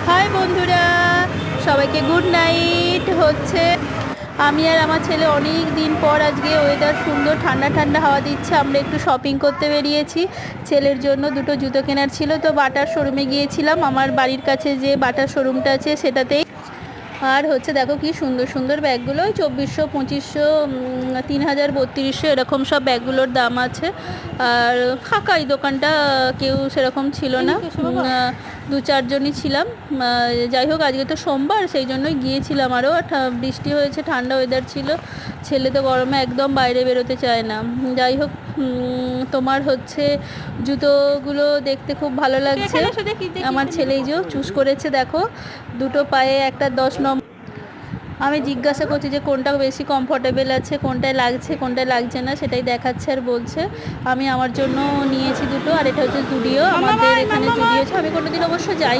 High বন্ধুরা, সবাইকে good night. আমি আর আমার ছেলে অনেক দিন পর আজকে ওয়েদার সুন্দর, ঠান্ডা ঠান্ডা হাওয়া দিচ্ছে, আমরা একটু শপিং করতে বেরিয়েছি। ছেলের জন্য দুটো জুতো কেনার ছিল, তো বাটার শোরুমে গিয়েছিলাম। আমার বাড়ির কাছে যে বাটার শোরুমটা আছে সেটাতেই। আর দেখো কি সুন্দর সুন্দর ব্যাগগুলো, 2400, 2500, 3000, 3200 এরকম সব ব্যাগগুলোর দাম আছে। আর ফাঁকা এই দোকানটা, কেউ সেরকম ছিল না, দু চারজনই ছিলাম। যাই হোক, আজকে তো সোমবার, সেই জন্যই গিয়েছিলাম। আরও বৃষ্টি হয়েছে, ঠান্ডা ওয়েদার ছিল, ছেলে তো গরমে একদম বাইরে বেরোতে চায় না। যাই হোক, তোমার জুতোগুলো দেখতে খুব ভালো লাগছে। আমার ছেলেই যে চুজ করেছে, দেখো দুটো পায়ে একটা 10 নম্বর। আমি জিজ্ঞাসা করছি যে কোনটা বেশি কমফোর্টেবল আছে, কোনটায় লাগছে, কোনটায় লাগছে না, সেটাই দেখাচ্ছে আর বলছে। আমি আমার জন্য নিয়েছি দুটো। আর এটা হচ্ছে জুডিও, আমাদের এখানে জুডিও আছে। আমি কোনোদিন অবশ্য যাই